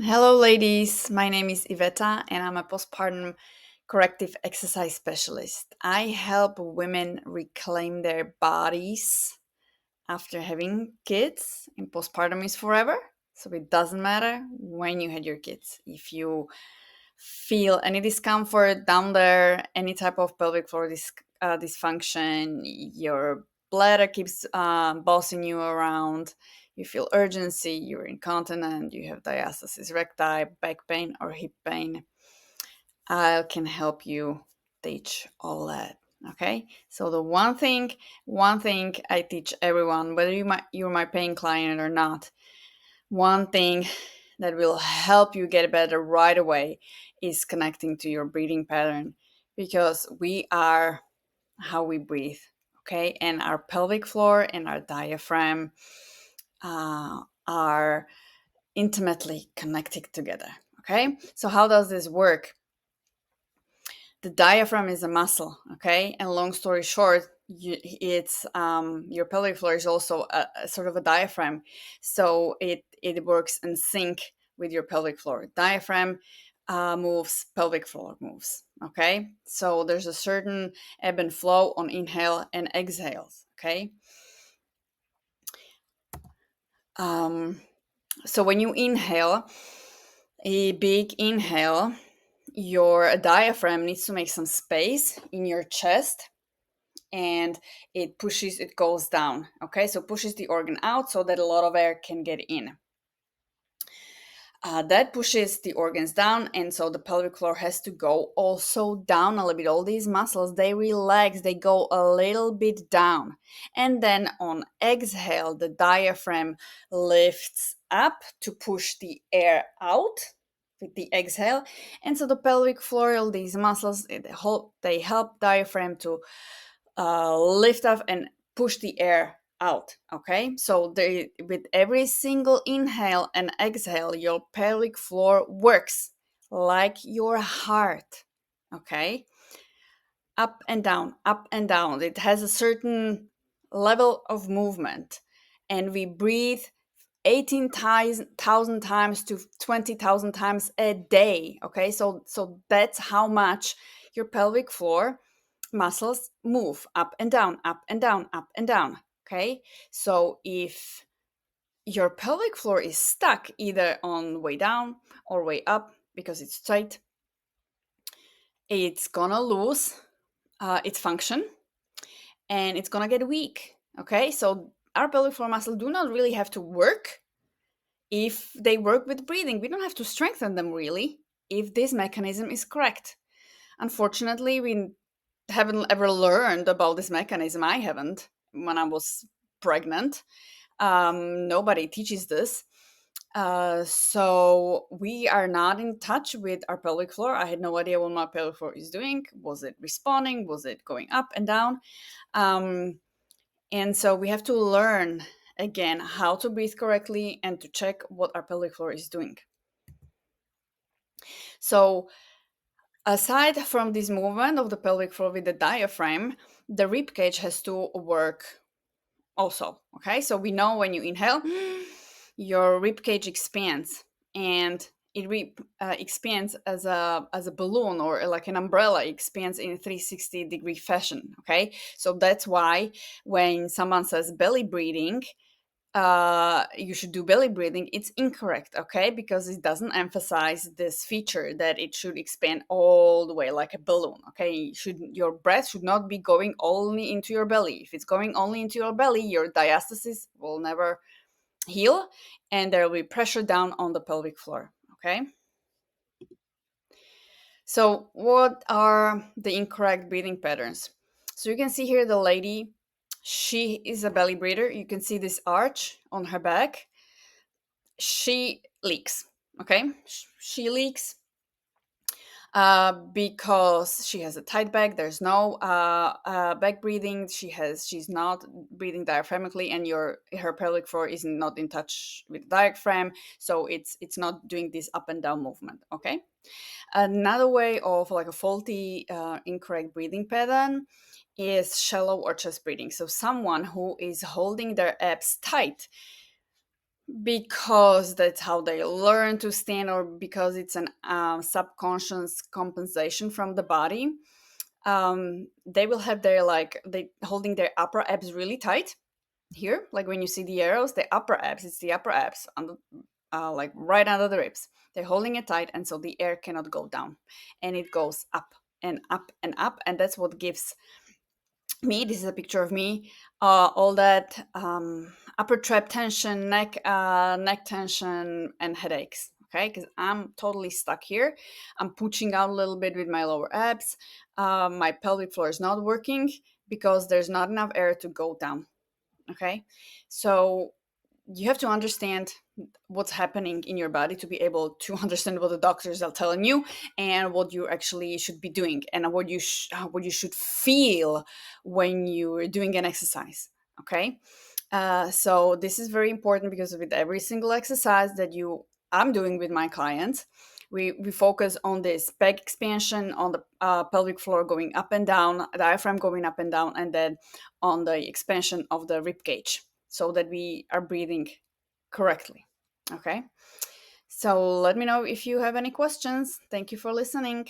Hello, ladies. My name is Iveta, and I'm a postpartum corrective exercise specialist. I help women reclaim their bodies after having kids, and postpartum is forever. So it doesn't matter when you had your kids. If you feel any discomfort down there, any type of pelvic floor dysfunction, your bladder keeps bossing you around, you feel urgency, you're incontinent, you have diastasis recti, back pain, or hip pain, I can help you teach all that. Okay, so the one thing I teach everyone, whether you're my paying client or not, one thing that will help you get better right away is connecting to your breathing pattern, because we are how we breathe. Okay, and our pelvic floor and our diaphragm are intimately connected together. Okay, so how does this work? The diaphragm is a muscle. Okay, and long story short, it's your pelvic floor is also a sort of a diaphragm, so it works in sync with your pelvic floor. Diaphragm moves, pelvic floor moves. Okay, so there's a certain ebb and flow on inhale and exhales. Okay, um, so when you inhale, a big inhale, your diaphragm needs to make some space in your chest, and it goes down. Okay, so pushes the organ out so that a lot of air can get in. That pushes the organs down, and so the pelvic floor has to go also down a little bit. All these muscles, they relax, they go a little bit down, and then on exhale the diaphragm lifts up to push the air out with the exhale. And so the pelvic floor, all these muscles, they help diaphragm to lift up and push the air out. Okay, so with every single inhale and exhale, your pelvic floor works like your heart. Okay, up and down, up and down. It has a certain level of movement, and we breathe 18,000 times to 20,000 times a day. Okay, so that's how much your pelvic floor muscles move up and down, up and down, up and down. Okay, so if your pelvic floor is stuck either on way down or way up because it's tight, it's gonna lose its function, and it's gonna get weak. Okay, so our pelvic floor muscles do not really have to work. If they work with breathing, we don't have to strengthen them really, if this mechanism is correct. Unfortunately, we haven't ever learned about this mechanism. I haven't when I was pregnant. Nobody teaches this. So we are not in touch with our pelvic floor. I had no idea what my pelvic floor is doing. Was it responding? Was it going up and down? Um, and so we have to learn again how to breathe correctly and to check what our pelvic floor is doing. So aside from this movement of the pelvic floor with the diaphragm, the rib cage has to work also. Okay, so we know when you inhale, your rib cage expands, and it expands as a balloon, or like an umbrella expands in a 360-degree fashion. Okay, so that's why when someone says belly breathing, you should do belly breathing, it's incorrect. Okay, because it doesn't emphasize this feature that it should expand all the way like a balloon. Okay, your breath should not be going only into your belly. If it's going only into your belly, your diastasis will never heal, and there will be pressure down on the pelvic floor. Okay, so what are the incorrect breathing patterns? So you can see here the lady, she is a belly breather. You can see this arch on her back. She leaks. Okay, she leaks because she has a tight back. There's no back breathing. She's not breathing diaphragmically, and her pelvic floor is not in touch with the diaphragm, so it's not doing this up and down movement. Okay, another way of like a faulty, incorrect breathing pattern is shallow or chest breathing. So someone who is holding their abs tight, Because that's how they learn to stand, or because it's an subconscious compensation from the body. They will have their, like, they holding their upper abs really tight here, like when you see the arrows, the upper abs, it's the upper abs on the like right under the ribs. They're holding it tight, and so the air cannot go down, and it goes up and up and up, and that's what gives me, this is a picture of me, all that upper trap tension, neck tension, and headaches. Okay, because I'm totally stuck here. I'm pushing out a little bit with my lower abs. My pelvic floor is not working because there's not enough air to go down. Okay, so you have to understand what's happening in your body to be able to understand what the doctors are telling you, and what you actually should be doing, and what you should feel when you're doing an exercise. Okay, so this is very important, because with every single exercise that I'm doing with my clients, we focus on this pec expansion, on the pelvic floor going up and down, diaphragm going up and down, and then on the expansion of the rib cage, so that we are breathing correctly. Okay, so let me know if you have any questions. Thank you for listening.